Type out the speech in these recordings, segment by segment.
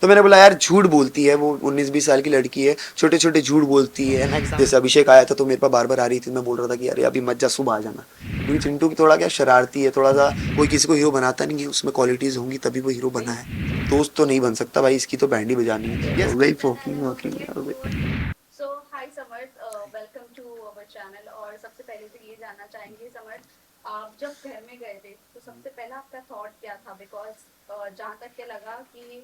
तो मैंने बोला यार झूठ बोलती है वो, 19-20 साल की लड़की है, छोटे छोटे झूठ बोलती है ना। जैसे अभिषेक आया था तो मेरे पास बार बार आ रही थी, मैं बोल रहा था कि अरे अभी मत जा, सुबह आ जाना, क्योंकि चिंटू की थोड़ा क्या शरारती है, थोड़ा सा कोई किसी को हीरो बनाता नहीं है, उसमें क्वालिटीज होंगी तभी वो हीरो बना है। दोस्त तो नहीं बन सकता भाई, इसकी तो बैंड ही बजानी है। हो गई फोकिंग वोकिंग हो गई। सो हाय समर्थ, वेलकम टू अवर चैनल। और सबसे पहले तो ये जानना चाहेंगे समर्थ, आप जब घर में गए थे तो सबसे पहला आपका थॉट क्या था? बिकॉज जहाँ तक के लगा कि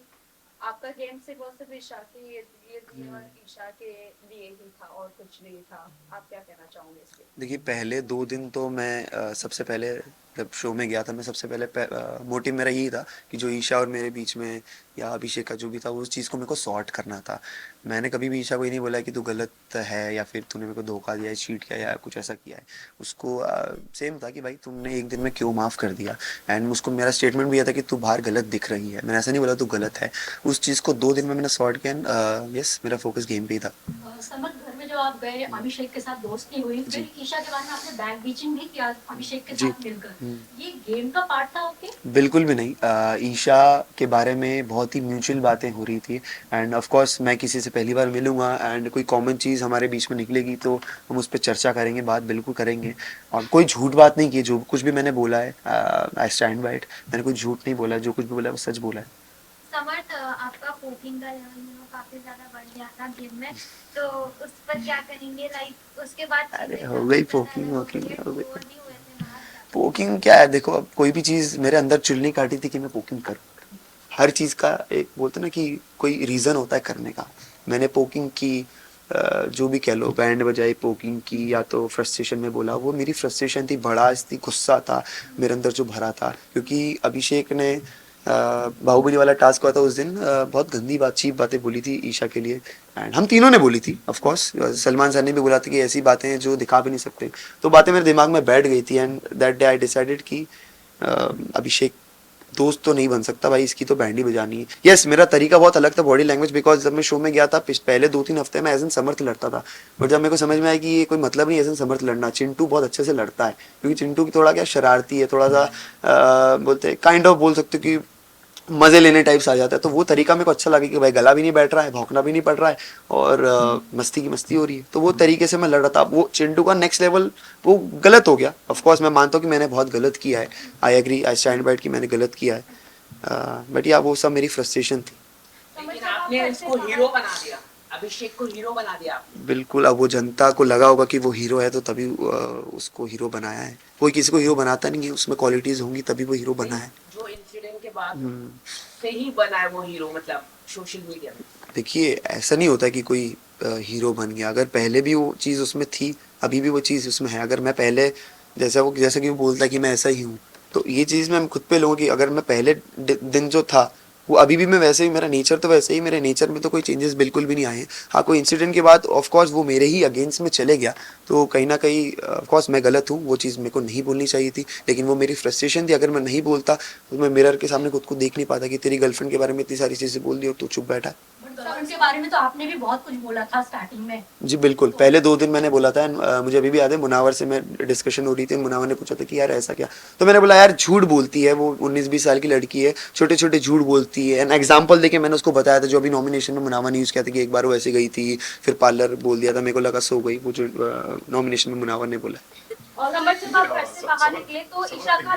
आपका गेम सिर्फ और सिर्फ ईशा के लिए और ईशा के लिए ही था और कुछ नहीं था। आप क्या कहना चाहोगे इसके? देखिए पहले 2 दिन तो मैं सबसे पहले जब शो में गया था, मैं सबसे पहले मोटिव मेरा यही था कि जो ईशा और मेरे बीच में या अभिषेक का जो भी था उस चीज़ को मेरे को सॉर्ट करना था। मैंने कभी भी ईशा को ये नहीं बोला कि तू गलत है या फिर तूने मेरे को धोखा दिया है, चीट किया या कुछ ऐसा किया है। उसको सेम था कि भाई तुमने एक दिन में क्यों माफ़ कर दिया। एंड उसको मेरा स्टेटमेंट भी यह था कि तू बाहर गलत दिख रही है, मैंने ऐसा नहीं बोला तू गलत है। उस चीज़ को 2 दिन में मैंने सॉर्ट किया एंड यस मेरा फोकस गेम पे ही था। समर, घर में जब आप गए अभिषेक के साथ दोस्ती हुई, जी फिर ईशा के बाद में आपने बैक बीचिंग भी किया अभिषेक के जी। साथ मिलकर। ये गेम का पार्ट था आपके? बिल्कुल भी नहीं। ईशा के बारे में बहुत ही म्यूचुअल बातें हो रही थी एंड ऑफ कोर्स मैं किसी से पहली बार मिलूंगा एंड कोई कॉमन चीज़ हमारे बीच में निकलेगी तो हम उस पर चर्चा करेंगे, बात बिल्कुल करेंगे। और कोई झूठ बात नहीं की, जो कुछ भी मैंने बोला है आई स्टैंड बाय इट। मैंने कोई झूठ नहीं बोला है, जो कुछ भी बोला है वो सच बोला है। समर्थ, आपका कोचिंग का लेवल काफी ज्यादा बढ़ गया था गेम में, तो उस पर क्या करेंगे? लाइक उसके बाद अरे चीजें हो काफी गई ज्यादा पोकिंग अलग हो वोकिंग गई है, हो बोर गई। नहीं हुए थे बाहर जाकर? पोकिंग क्या है, देखो अब कोई भी चीज़ मेरे अंदर चुल्ली काटी थी कि मैं पोकिंग करूँ। हर चीज़ का एक बोलते ना कि कोई रीज़न होता है करने का। मैंने पोकिंग की, जो भी कह लो, बैंड बजाई, पोकिंग की, या तो फ्रस्ट्रेशन में बोला, वो मेरी फ्रस्ट्रेशन थी, भड़ास थी, गुस्सा था मेरे अंदर जो भरा था। क्योंकि अभिषेक ने बाहुबली वाला टास्क हुआ था उस दिन, बहुत गंदी बात, चीप बातें बोली थी ईशा के लिए। एंड हम तीनों ने बोली थी ऑफ कोर्स, सलमान सर ने भी बोला था कि ऐसी बातें हैं जो दिखा भी नहीं सकते। तो बातें मेरे दिमाग में बैठ गई थी and that day I decided कि अभिषेक दोस्त तो नहीं बन सकता भाई, इसकी तो बैंड ही बजानी है। यस मेरा तरीका बहुत अलग था, बॉडी लैंग्वेज, बिकॉज जब मैं शो में गया था पहले 2-3 हफ्ते में एजन समर्थ लड़ता था। बट जब मेरे को समझ में आया कि ये कोई मतलब नहीं एजन समर्थ लड़ना, चिंटू बहुत अच्छे से लड़ता है, क्योंकि चिंटू की थोड़ा क्या शरारती है, थोड़ा सा बोलते काइंड ऑफ बोल सकते हो कि मजे लेने टाइप्स आ जाता है। तो वो तरीका मेरे को अच्छा लगा कि भाई गला भी नहीं बैठ रहा है, भौंकना भी नहीं पड़ रहा है और मस्ती की मस्ती हो रही है। तो वो तरीके से मैं लड़ रहा था। वो चिंटू का नेक्स्ट लेवल वो गलत हो गया। ऑफ कोर्स मैं मानता हूँ कि मैंने बहुत गलत किया है, I agree, I stand by कि मैंने गलत किया है। बट या वो सब मेरी फ्रस्ट्रेशन थी। लेकिन आपने इसको हीरो बना दिया, अभिषेक को हीरो बना दिया आपने। बिल्कुल, अब वो जनता को लगा होगा कि वो हीरो है तो तभी उसको हीरो बनाया है। कोई किसी को हीरो बनाता नहीं है, उसमें क्वालिटीज होंगी तभी वो हीरो बना नहीं, है। जो इंसिडेंट के बाद से ही बना है वो हीरो, मतलब सोशल मीडिया में। देखिए ऐसा नहीं होता कि कोई हीरो बन गया, अगर पहले भी वो चीज़ उसमें थी, अभी भी वो चीज़ उसमें है। अगर मैं पहले जैसा कि वो बोलता है कि मैं ऐसा ही हूँ, तो ये चीज़ मैं खुद पे लूँगा कि अगर मैं पहले दिन जो था वो अभी भी मैं वैसे ही, मेरा नेचर तो वैसे ही, मेरे नेचर में तो कोई चेंजेस बिल्कुल भी नहीं आए हैं। हाँ कोई इंसिडेंट के बाद ऑफ कोर्स वो मेरे ही अगेंस्ट में चले गया, तो कहीं ना कहीं ऑफ कोर्स मैं गलत हूँ, वो चीज़ मेरे को नहीं बोलनी चाहिए थी, लेकिन वो मेरी फ्रस्ट्रेशन थी। अगर मैं नहीं बोलता तो मैं मिरर के सामने खुद को देख नहीं पाता कि तेरी गर्लफ्रेंड के बारे में इतनी सारी चीज़ें बोल दी और तू चुप बैठा है। सर, उनके बारे में तो आपने भी बहुत कुछ बोला था स्टार्टिंग में। जी बिल्कुल, पहले 2 दिन मैंने बोला था एंड मुझे अभी भी याद है, मुनावर से मैं डिस्कशन हो रही थी, मुनावर ने पूछा था कि यार ऐसा क्या। तो मैंने बोला यार झूठ बोलती है वो, 19-20 साल की लड़की है, छोटे छोटे झूठ बोलती है। एंड एग्जाम्पल देके मैंने उसको बताया था, जो अभी नॉमिनेशन में मुनावर ने यूज़ किया था कि एक बार वो ऐसे गई थी, फिर पार्लर बोल दिया था, मेरे को लगा सो गई, वो जो नॉमिनेशन में मुनावर ने बोला। और समझ जब आप घर से बाहर निकले तो ईशा का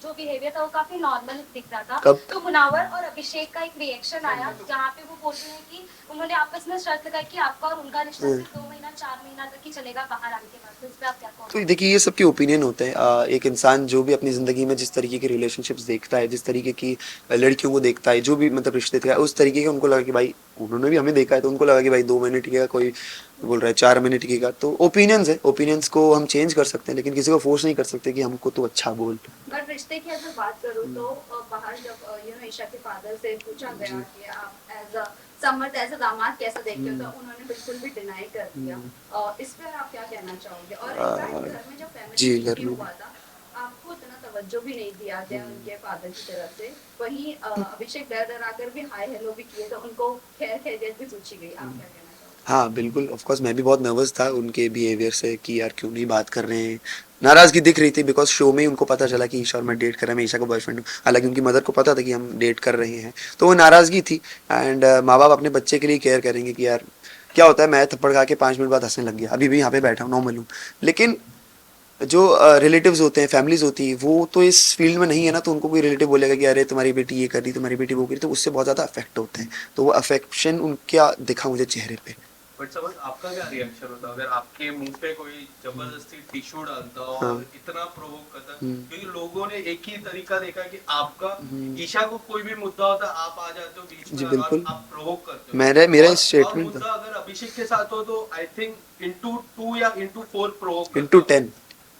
जो बिहेवियर था वो काफी नॉर्मल दिख रहा था। कब? तो मुनावर और अभिषेक का एक रिएक्शन आया जहाँ पे वो बोल रहे हैं कि उन्होंने आपस में शर्त लगाई कि आपका और उनका रिश्ता सिर्फ 2 महीना 4 महीना तक ही चलेगा बाहर आने के बाद। तो इस पे आप क्या तो कहोगे? देखिए ये सबके ओपिनियन होते हैं। एक इंसान जो भी अपनी ज़िंदगी में जिस तरीके की रिलेशनशिप्स देखता है, जिस तरीके की लड़कियों को देखता है, जो भी मतलब रिश्ते थे उस तरीके के, उनको लगा कि भाई, उन्होंने भी हमें देखा है तो उनको लगा कि भाई 2 महीने टिकेगा, कोई बोल रहा है 4 महीने टिकेगा। तो ओपिनियंस है, ओपिनियंस को हम चेंज कर सकते हैं लेकिन किसी को फोर्स नहीं कर सकते कि हमको तो अच्छा बोल। बट रिश्ते की अगर बात करूँ तो बाहर जब ईशा के फादर से पूछा गया जी। कि आप as a Samarth as a दामाद कैसे देखते हो, तो उन्होंने बिल्कुल भी डिनाई कर दिया। इस पर आप क्या कहना चाहोगे? और इनफैक्ट घर में जब फैमिली जी घर इंटरव्यू में। हुआ था, आपको इतना तवज्जो भी नहीं दिया गया उनके फादर की तरफ से। वहीं अभिषेक डर डर आकर भी हाय हेलो भी किए, तो उनको खैर खैरियत भी पूछी गई। आप क्या कहना चाहोगे? हाँ बिल्कुल, ऑफ कोर्स मैं भी बहुत नर्वस था उनके बिहेवियर से कि यार क्यों नहीं बात कर रहे हैं, नाराजगी दिख रही थी बिकॉज शो में ही उनको पता चला कि ईशा और मैं डेट कर रहे हैं, मैं ईशा का बॉयफ्रेंड हूँ। हालांकि उनकी मदर को पता था कि हम डेट कर रहे हैं, तो वो नाराजगी थी। एंड माँ बाप अपने बच्चे के लिए केयर करेंगे कि यार क्या होता है, मैं थप्पड़ खा के 5 मिनट बाद हंसने लग गया, अभी भी यहाँ पे बैठा हूँ, नॉर्मल हूँ। लेकिन जो रिलेटिव्स होते हैं, फैमिलीज होती है, वो तो इस फील्ड में नहीं है ना, तो उनको कोई रिलेटिव बोलेगा कि अरे तुम्हारी बेटी ये कर रही, तुम्हारी बेटी वो कर रही, तो उससे बहुत ज़्यादा अफेक्ट होते हैं। तो वो अफेक्शन उनका दिखा मुझे चेहरे पे। बट समझ आपका क्या रिएक्शन होता अगर आपके मुंह पे कोई जबरदस्ती टिश्यू डालता और हाँ। इतना प्रोवोक करता, हम्म। क्योंकि लोगों ने एक ही तरीका देखा कि आपका हम्म। ईशा को कोई भी मुद्दा होता आप आ जाते हो बीच जी में और बिल्कुल। आप प्रोवोक करते हो। मेरा और स्टेटमेंट मुद्दा था अगर अभिषेक के साथ हो तो आई थिंक इंटू 2 या इंटू 4 प्रोवोक करता इंटू हो। 10,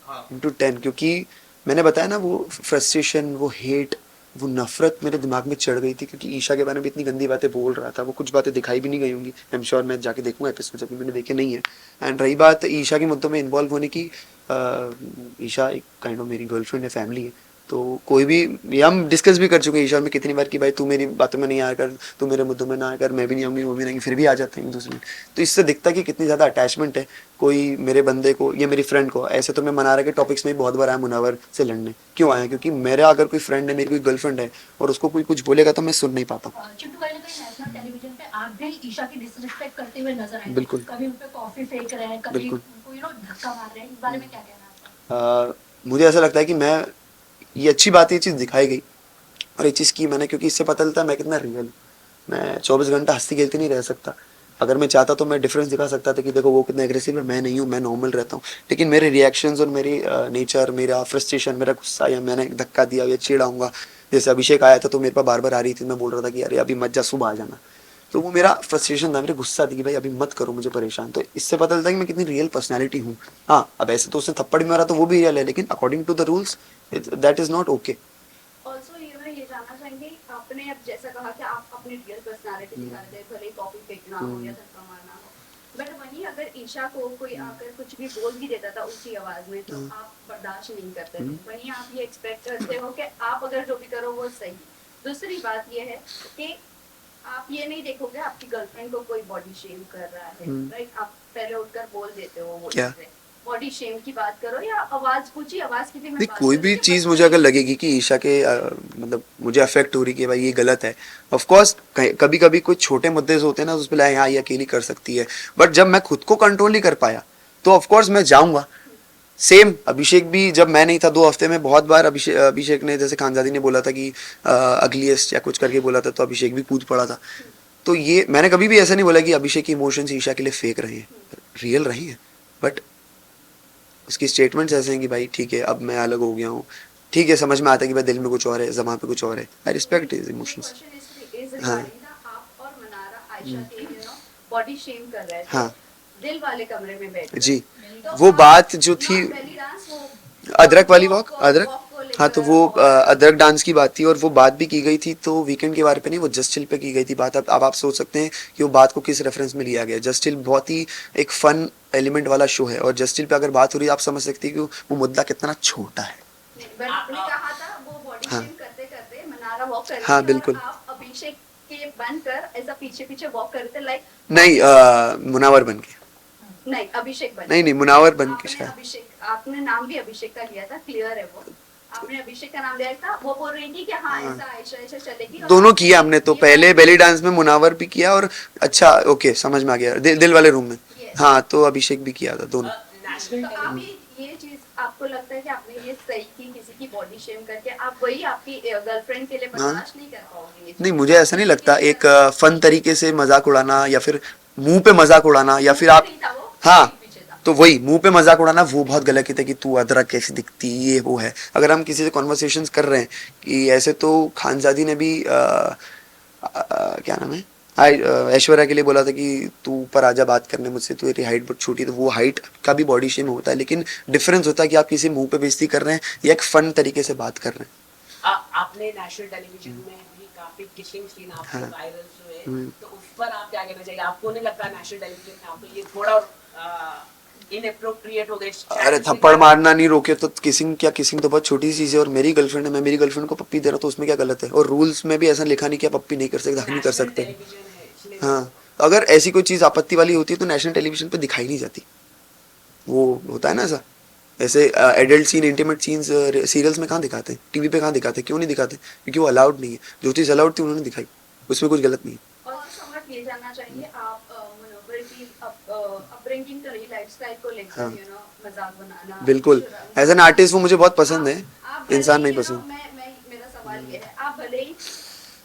हाँ इंटू 10, क्योंकि मैंने बताया ना वो फ्रस्ट्रेशन, वो हेट, वो नफरत मेरे दिमाग में चढ़ गई थी, क्योंकि ईशा के बारे में इतनी गंदी बातें बोल रहा था। वो कुछ बातें दिखाई भी नहीं गई होंगी, आई एम श्योर, मैं जाके देखूंगा एपिसोड, जबकि मैंने देखे नहीं है। एंड रही बात ईशा के मुद्दों में इन्वॉल्व होने की, ईशा एक काइंड ऑफ मेरी गर्लफ्रेंड है, फैमिली है, तो कोई भी, ये हम डिस्कस भी कर चुके हैं ईशा में कितनी बार कि भाई तू मेरी बातों में नहीं आया कर, तू मेरे मुद्दों में ना आया कर, मैं भी नहीं आऊँगी, वो भी नहीं, फिर भी आ जाते हैं एक दूसरे में। तो इससे दिखता है कि कितनी ज़्यादा अटैचमेंट है कोई मेरे बंदे को या मेरी फ्रेंड को। ऐसे तो मैं मनारा के टॉपिक्स में भी बहुत बार आया मुनावर से लड़ने, क्यों आया, क्योंकि मेरा अगर कोई फ्रेंड है, मेरी कोई गर्लफ्रेंड है और उसको कोई कुछ बोलेगा तो मैं सुन नहीं पाता हूँ। चिंटू, कहीं ना कहीं नेशनल टेलीविजन पे आप भी ईशा की डिसरिस्पेक्ट करते हुए नजर आए। बिल्कुल। कभी उन पे कॉफी फेंक रहे हैं, कभी बिल्कुल। उनको धक्का मार रहे हैं, इस बारे में क्या कहना है आपका? मुझे ऐसा लगता है कि मैं, ये अच्छी बात है, ये चीज़ दिखाई गई और ये चीज़ की मैंने, क्योंकि इससे पता चलता है मैं कितना रियल हूँ। मैं 24 घंटा हंसती खेलती नहीं रह सकता। अगर मैं चाहता तो मैं डिफरेंस दिखा सकता था कि देखो वो कितना एग्रेसिव है, मैं नहीं हूँ, मैं नॉर्मल रहता हूँ। लेकिन मेरे रिएक्शंस और मेरी नेचर, मेरा फ्रस्ट्रेशन, मेरा गुस्सा, या मैंने धक्का दिया या चिढ़ाऊंगा, जैसे अभिषेक आया था तो मेरे पास बार बार आ रही थी, मैं बोल रहा था कि अरे अभी मत जा, सुबह आ जाना। तो वो मेरा फ्रस्ट्रेशन था, मेरा गुस्सा थी कि भाई अभी मत करो मुझे परेशान। तो इससे पता चलता है कि मैं कितनी रियल पर्सनैलिटी हूँ। हाँ, अब ऐसे तो उसने थप्पड़ भी मारा तो वो भी रियल है, लेकिन according to the rules that is not okay. Also ये जानना चाहेंगे, आपने अब जैसा कहा कि आप अपनी रियल पर्सनालिटी दिखा रहे थे, भले कॉफी फेंकना हो या धक्का मारना हो, बट वहीं अगर ईशा को कोई आकर कुछ भी बोल भी देता था ऊंची आवाज में तो आप बर्दाश्त नहीं करते थे, वहीं आप ये एक्सपेक्ट करते हो कि आप अगर जो भी करो वो सही। दूसरी बात ये है कि आप ये नहीं देखोगे आपकी गर्लफ्रेंड को कोई बॉडी शेम कर रहा है, राइट? आप पहले उठकर बोल देते हो वो क्या? चीजें। बॉडी शेम की बात करो या आवाज, ऊंची आवाज की भी मैं नहीं, बात कोई करूं भी कि चीज़ बच्चे- मुझे अगर लगेगी कि ईशा के मतलब मुझे अफेक्ट हो रही कि भाई ये गलत है, ऑफ कोर्स कभी कभी कोई छोटे मुद्दे होते हैं ना, उस पर हाँ ये अकेली कर सकती है, बट जब मैं खुद को कंट्रोल नहीं कर पाया तो ऑफ कोर्स मैं जाऊंगा। सेम अभिषेक भी, जब मैं नहीं था 2 हफ्ते में बहुत बार अभिषेक ने, जैसे खानजादी ने बोला था कि अगलीस्ट या कुछ करके बोला था, तो अभिषेक भी कूद पड़ा था। तो ये मैंने कभी भी ऐसा नहीं बोला कि अभिषेक की इमोशंस ईशा के लिए फेक रहे हैं, रियल रहे हैं, बट उसकी स्टेटमेंट्स ऐसे हैं कि भाई ठीक है अब मैं अलग हो गया हूँ, ठीक है समझ में आता है कि भाई दिल में कुछ और है, ज़बान पे कुछ और है, आई रिस्पेक्ट हिज इमोशंस। हाँ। आप और मनारा आयशा के बॉडी शेम कर रहे थे, हाँ। दिल वाले कमरे में बैठे जी, तो वो आप बात जो थी, not belly dance, वो अदरक वाली वॉक, अदरक, walk को लेकर हाँ, तो वो और- अदरक डांस की बात थी और वो बात भी की गई थी, तो वीकेंड के बारे पे नहीं, वो जस्ट चिल पे की गई थी बात। अब आप सोच सकते हैं कि वो बात को किस रेफरेंस में लिया गया। जस्ट चिल बहुत ही एक फन एलिमेंट वाला शो है, और जस्ट चिल पे अगर बात हो रही है, आप समझ सकते हैं कि वो मुद्दा कितना छोटा है। नहीं, but आपने कहा था वो बॉडी हाँ। शेम करते करते मनारा वॉक कर रही हाँ, थी बिल्कुल। और आप अभिषेक के बनकर ऐसा पीछे पीछे वॉक कर रहे थे, लाइक नहीं, मुनावर बन के, नहीं अभिषेक बन नहीं मुनावर बन के आपने शायद। अभिषेक, आपने नाम भी अभिषेक का लिया था, क्लियर है वो, आपने अभिषेक का नाम लिया था। वो बोल रही थी कि हाँ ऐसा आयशा ऐशा चलेगी, और दोनों आपने किया हमने तो, ये पहले बात- बेली डांस में मुनावर भी किया और अच्छा ओके समझ में आ गया, दिल वाले रूम में। Yes. हाँ, तो अभिषेक भी किया था, दोनों। नेशनल तो आप ये चीज आपको लगता है कि आपने ये सही की किसी की बॉडी शेम करके, आप वही आपकी गर्लफ्रेंड के लिए बर्दाश्त नहीं कर पाओगे ये चीज़? नहीं, मुझे ऐसा नहीं लगता, एक फन तरीके से मजाक उड़ाना या फिर मुंह पे मजाक उड़ाना या फिर आप, नहीं था वो, हाँ, पीछे था। तो वही मुंह पे मजाक उड़ाना वो बहुत गलत है कि तू अदरक कैसी दिखती, ये वो है। अगर हम किसी से कॉन्वर्सेशंस कर रहे हैं कि ऐसे, तो खानजादी ने भी क्या नाम है, ऐश्वर्या के लिए बोला था कि तू ऊपर आजा बात करने मुझसे, तू तेरी हाइट बहुत छोटी है, तो वो हाइट का भी बॉडी शेम होता है, लेकिन डिफरेंस होता है कि आप किसी मुंह पे बेइज्जती कर रहे हैं या एक फन तरीके से बात कर रहे हैं। आपने नेशनल टेलीविजन में भी काफी किसिंग सीन आपके हाँ। वायरल हुए, तो उस पर आप क्या कहना चाहिए? आपको नहीं लगता नेशनल टेलीविजन में आपको ये थोड़ा इनएप्रोप्रिएट हो गए? अरे थप्पड़ मारना नहीं रोके तो किसिंग क्या, किसिंग तो बहुत छोटी सी चीज़ है, और मेरी गर्लफ्रेंड है, मैं मेरी गर्लफ्रेंड को पप्पी दे रहा हूँ तो उसमें क्या गलत है? और रूल्स में भी ऐसा लिखा नहीं कि आप पप्पी नहीं कर सकते, हक नहीं कर सकते। टेलीविजन है इसलिए हाँ, अगर ऐसी कोई चीज़ आपत्ति वाली होती है तो नेशनल टेलीविजन पे दिखाई नहीं जाती, वो होता है ना ऐसा। ऐसे adult scene, intimate scenes serials में कहाँ दिखाते हैं, टीवी पे कहाँ दिखाते हैं, क्यों नहीं दिखाते? क्योंकि वो अलाउड नहीं है। जो चीज़ अलाउड थी उन्होंने दिखाई, उसमें कुछ गलत नहीं है। और सम्राट ये जानना चाहेंगे आप मुनव्वर की अपब्रिंगिंग करी लाइफस्टाइल को लेकर हाँ। मजाक बनाना बिल्कुल, एज एन आर्टिस्ट वो मुझे बहुत पसंद है, आप भले इंसान ही, नहीं you know, पसंद। मैं मेरा सवाल ये है, आप भले ही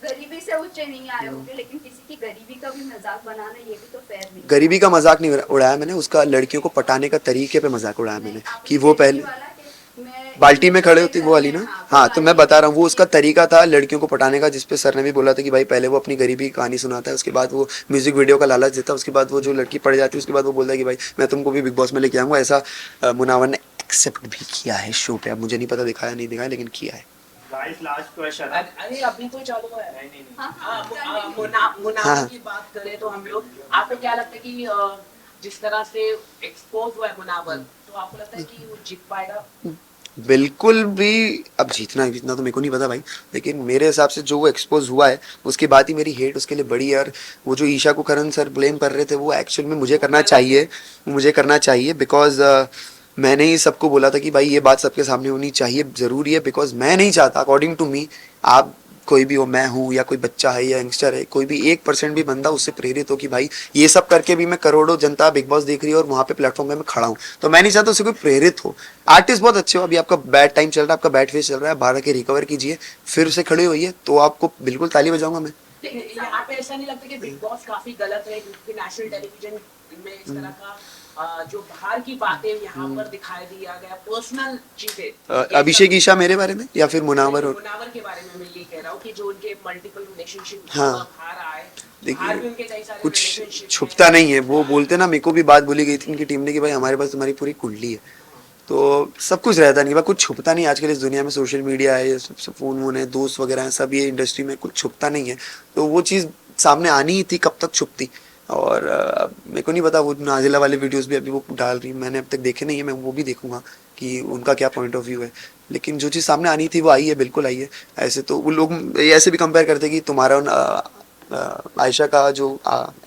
गरीबी से ऊंचे नहीं आए होंगे, लेकिन किसी की गरीबी का भी मजाक बनाना ये भी तो फेयर नहीं है। गरीबी का मजाक नहीं उड़ाया मैंने, उसका लड़कियों को पटाने का तरीके पे मजाक उड़ाया मैंने, नहीं, आपने कि वो गरीबी पहले वाला कि मैं बाल्टी में खड़े होती वो वाली ना। हाँ, तो मैं बता रहा हूँ वो उसका बाल्टी तरीका था लड़कियों को पटाने का, जिसपे सर ने भी बोला था कि भाई पहले वो अपनी गरीबी की कहानी सुनाता है, उसके बाद वो म्यूजिक वीडियो का लालच देता है, उसके बाद वो जो लड़की पड़ जाती है उसके बाद वो बोलता है कि भाई मैं तुमको भी बिग बॉस में लेके आऊंगा। ऐसा मुनावर ने एक्सेप्ट भी किया है शो पे। अब मुझे नहीं पता दिखाया नहीं दिखाया, लेकिन किया है। Guys last question. अरे अभी तो चालू है। नहीं नहीं हाँ, मुनावर हाँ। की बात करें तो हम लोग, आपको क्या लगता है कि जिस तरह से एक्सपोज हुआ है मुनावर, तो आपको लगता है कि वो जीत पाएगा? बिल्कुल भी। अब जीतना जीतना तो मेरे को नहीं पता भाई, लेकिन मेरे हिसाब से जो वो एक्सपोज हुआ है उसके बाद ही मेरी हेट उसके लिए बड़ी है। और वो जो ईशा को करण सर ब्लेम कर रहे थे वो एक्चुअल में मुझे करना चाहिए, बिकॉज मैंने ही सबको बोला था कि भाई ये बात सबके सामने होनी चाहिए, ज़रूरी है, बिकॉज मैं नहीं चाहता, अकॉर्डिंग टू मी, आप कोई भी हो, मैं हूँ या कोई बच्चा है या यंगस्टर है, कोई भी 1% भी बंदा उससे प्रेरित हो कि भाई ये सब करके भी मैं करोड़ों जनता बिग बॉस देख रही है और वहाँ पे प्लेटफॉर्म पे मैं खड़ा हूँ, तो मैं नहीं चाहता उससे कोई प्रेरित हो। आर्टिस्ट बहुत अच्छे हो, अभी आपका बैड टाइम चल रहा है, आपका बैड फेस चल रहा है, 12 के रिकवर कीजिए, फिर से खड़े होइए, तो आपको बिल्कुल ताली बजाऊंगा मैं। लेकिन यहाँ पे ऐसा नहीं लगता कि बिग बॉस काफी गलत है, क्योंकि नेशनल टेलीविजन में इस तरह का जो बाहर की बातें यहाँ पर दिखाई दिया गया, पर्सनल चीजें, अभिषेक ईशा मेरे बारे में या फिर मुनावर और मुनावर के बारे में मैं ये कह रहा हूँ कि जो उनके मल्टीपल रिलेशनशिप हाँ। बाहर आए, देखिए, बाहर भी उनके कई सारे कुछ relationship छुपता हैं। नहीं है। वो बोलते ना, मेरे को भी बात बोली गई थी उनकी टीम ने कि भाई हमारे पास तुम्हारी पूरी कुंडली है, तो सब कुछ रहता नहीं, कुछ छुपता नहीं। आजकल इस दुनिया में सोशल मीडिया है, ये सब फोन वोन है, दोस्त वगैरह है, सब ये इंडस्ट्री में कुछ छुपता नहीं है, तो वो चीज़ सामने आनी ही थी, कब तक छुपती। और मेरे को नहीं पता, वो नाजिला वाले वीडियोस भी अभी वो डाल रही, मैंने अब तक देखे नहीं है, मैं वो भी देखूंगा कि उनका क्या पॉइंट ऑफ व्यू है, लेकिन जो चीज़ सामने आनी थी वो आई है, बिल्कुल आई है। ऐसे तो वो लोग ऐसे भी कंपेयर करते कि तुम्हारा आयशा का जो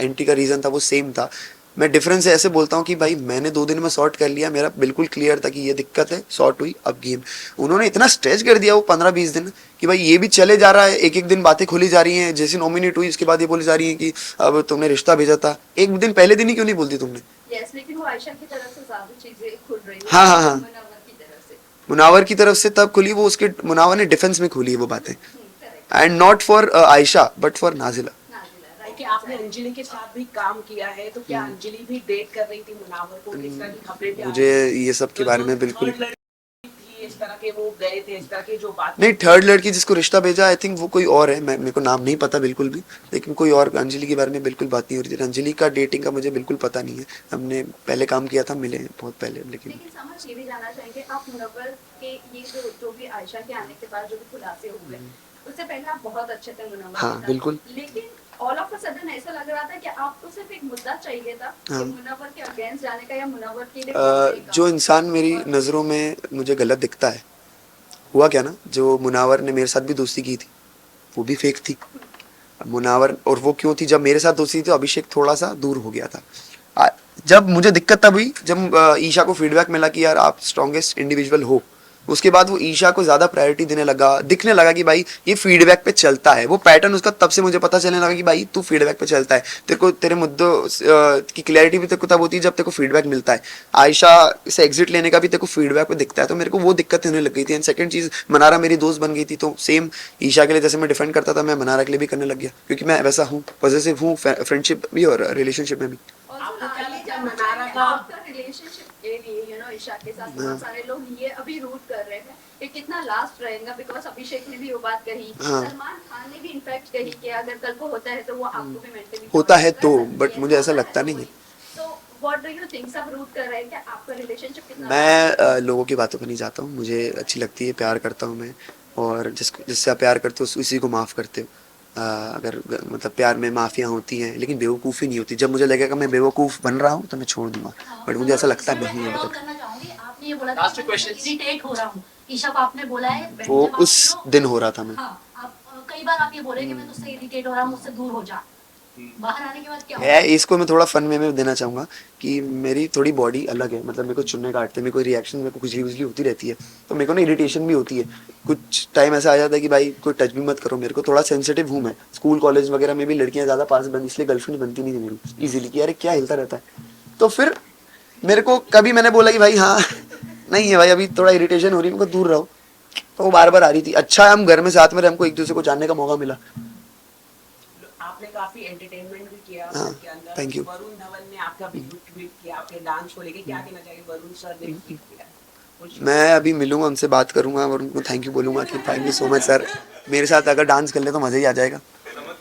एंट्री का रीज़न था वो सेम था। मैं डिफरेंस ऐसे बोलता हूँ कि भाई मैंने 2 दिन में सॉर्ट कर लिया, मेरा बिल्कुल क्लियर था कि ये दिक्कत है, सॉर्ट हुई, अब गेम। उन्होंने इतना स्ट्रेच कर दिया वो 15-20 दिन कि भाई ये भी चले जा रहा है, एक एक दिन बातें खुली जा रही हैं, जैसे नॉमिनेट हुई उसके बाद ये बोली जा रही है कि अब तुमने रिश्ता भेजा था, एक दिन पहले दिन ही क्यों नहीं बोलती तुमने? यस, लेकिन वो आयशा की तरफ से ज्यादा चीजें खुल रही हैं हाँ, हाँ, हाँ। मुनव्वर की तरफ से। मुनावर की तरफ से तब खुली वो, उसके मुनावर ने डिफेंस में खोली है वो बातें, correct. And not for Ayesha but for Nazila. Nazila, okay, right. आपने अंजलि के साथ भी काम किया है, तो क्या अंजलि भी डेट कर रही थी मुनावर को? किस तरह की खबरें भी आ मुझे रही थी? ये सब के तो बारे जो में बिल्कुल third लड़की थी, इस तरह के वो गए थे, इस तरह की जो बात नहीं। थर्ड लड़की जिसको रिश्ता भेजा, आई थिंक वो कोई और है, मैं मेरे को नाम नहीं पता बिल्कुल भी, लेकिन कोई और। अंजलि के बारे में बिल्कुल बात नहीं हो रही थी। अंजलि का डेटिंग का मुझे बिल्कुल पता नहीं है, हमने पहले काम किया था, मिले हैं बहुत पहले, लेकिन लेकिन समझ ये भी जानना चाहेंगे आप मुनव्वर के ये जो भी आयशा के आने के बाद जो भी खुलासे हुए, उससे पहले आप बहुत अच्छे थे मुनव्वर हाँ, के साथ। बिल्कुल। लेकिन ऑल ऑफ अ सडन ऐसा लग रहा था कि आपको सिर्फ एक मुद्दा चाहिए था कि हाँ। मुनव्वर के अगेंस्ट जाने का या मुनव्वर के लिए बोलने का। जो इंसान मेरी नज़रों में मुझे गलत दिखता है, हुआ क्या ना, जो मुनावर ने मेरे साथ भी दोस्ती की थी वो भी फेक थी। मुनावर और वो क्यों थी, जब मेरे साथ दोस्ती थी तो अभिषेक थोड़ा सा दूर हो गया था। जब मुझे दिक्कत तब हुई जब ईशा को फीडबैक मिला कि यार आप स्ट्रॉन्गेस्ट इंडिविजुअल हो, उसके बाद वो ईशा को ज़्यादा प्रायोरिटी देने लगा, दिखने लगा कि भाई ये फीडबैक पे चलता है, वो पैटर्न उसका तब से मुझे पता चलने लगा कि भाई तू फीडबैक पे चलता है, तेरे को तेरे मुद्दों की क्लैरिटी भी तेरे को तब होती है जब तेरे को फीडबैक मिलता है। आयशा से एग्जिट लेने का भी तेरे को फीडबैक पे दिखता है, तो मेरे को वो दिक्कत होने लग गई थी। एंड सेकंड चीज़, मनारा मेरी दोस्त बन गई थी, तो सेम ईशा के लिए जैसे मैं डिफेंड करता था, मैं मनारा के लिए भी करने लग गया, क्योंकि मैं वैसा हूँ, पॉजिटिव हूँ फ्रेंडशिप भी और रिलेशनशिप में भी। आपको क्या ये लगता है जानना मनारा चाहेंगे, का- आपका रिलेशनशिप के लिए ईशा के साथ बहुत सारे लोग ये अभी रूट कर रहे हैं कि कितना लास्ट रहेगा, बिकॉज अभिषेक ने भी वो बात कही, हाँ। सलमान खान ने भी इनफैक्ट कही कि अगर कल को होता है तो वो आपको भी मेंटली होता है तो, but मुझे ऐसा लगता नहीं है। तो व्हाट डू यू थिंक, सब रूट कर रहे हैं क्या आपका रिलेशनशिप कितना? मैं लोगों की बातों पर नहीं जाता हूँ, मुझे अच्छी लगती है, प्यार करता हूँ मैं, और जिससे आप प्यार करते हो उसी को माफ़ करते हो। अगर मतलब प्यार में माफ़ियाँ होती हैं, लेकिन बेवकूफ़ी नहीं होती। जब मुझे लगेगा मैं बेवकूफ़ बन रहा हूँ तो मैं छोड़ दूंगा, बट मुझे ऐसा लगता नहीं है। मतलब करना चाहूंगी, आपने ये बोला Last था question. इरिटेट हो रहा हूँ, ईशा को आपने बोला है वो जब आप उस लोग- दिन हो रहा था मैं। हाँ, आप कई बार आप ये बोले कि मैं तुझसे इरिटेट हो रहा हूँ, मुझसे दूर हो जा, बाहर आने के बाद क्या है, इसको मैं थोड़ा फन वे में देना चाहूँगा कि मेरी थोड़ी बॉडी अलग है, मतलब मेरे को चुन्ने काटते, मेरे को रिएक्शन, मेरे को खुजली खुजली होती रहती है, तो मेरे को ना इरिटेशन भी होती है। कुछ टाइम ऐसा आ जाता है कि भाई कोई टच भी मत करो, मेरे को थोड़ा सेंसिटिव हूँ मैं। स्कूल कॉलेज वगैरह में भी लड़कियाँ ज़्यादा पास बन, इसलिए गर्लफ्रेंड बनती नहीं थी मेरी ईजिली कि यार क्या हिलता रहता है। तो फिर मेरे को कभी मैंने बोला कि भाई हाँ नहीं है भाई, अभी थोड़ा इरिटेशन हो रही है, मेरे को दूर रहो, तो वो बार बार आ रही थी। अच्छा है हम घर में साथ में रहे, हमको एक दूसरे को जानने का मौका मिला। आपने काफी एंटरटेनमेंट भी किया हाँ, घर के अंदर। thank you. वरुण धवन ने आपका भी ट्वीट किया आपके डांस को लेके, क्या कहना चाहिए? वरुण सर ने ट्वीट किया कुछ? मैं अभी मिलूंगा उनसे, बात करूंगा और उनको थैंक यू बोलूंगा कि thank you so much sir, मेरे साथ अगर डांस कर ले तो मजा ही आ जाएगा।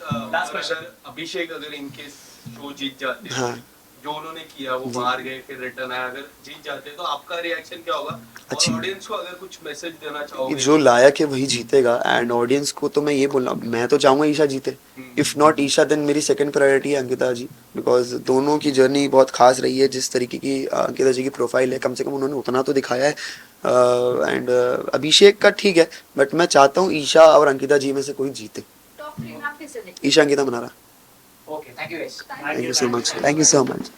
लास्ट क्वेश्चन, अभिषेक अगर इनके शो जीत जाते हैं, हाँ। जो उन्होंने किया वो बाहर गए फिर रिटर्न आए, अगर जीत जाते हैं तो आपका रिएक्शन क्या होगा? अच्छी- और ऑडियंस को अगर कुछ मैसेज देना कि चाहोगे? जो लायक है वही जीतेगा, एंड ऑडियंस को तो मैं ये बोल रहा हूँ, मैं तो चाहूंगा ईशा जीते। इफ नॉट ईशा देन मेरी सेकंड प्रायोरिटी है अंकिता जी, बिकॉज दोनों की जर्नी बहुत खास रही है। जिस तरीके की अंकिता जी की प्रोफाइल है, कम से कम उन्होंने उतना तो दिखाया है। एंड अभिषेक का ठीक है, बट मैं चाहता हूँ ईशा और अंकिता जी में से कोई जीते। टॉप 3 आप किसे देखते Isha Ankita Mannara. Okay, thank you guys. Thank you so much, thank you so much.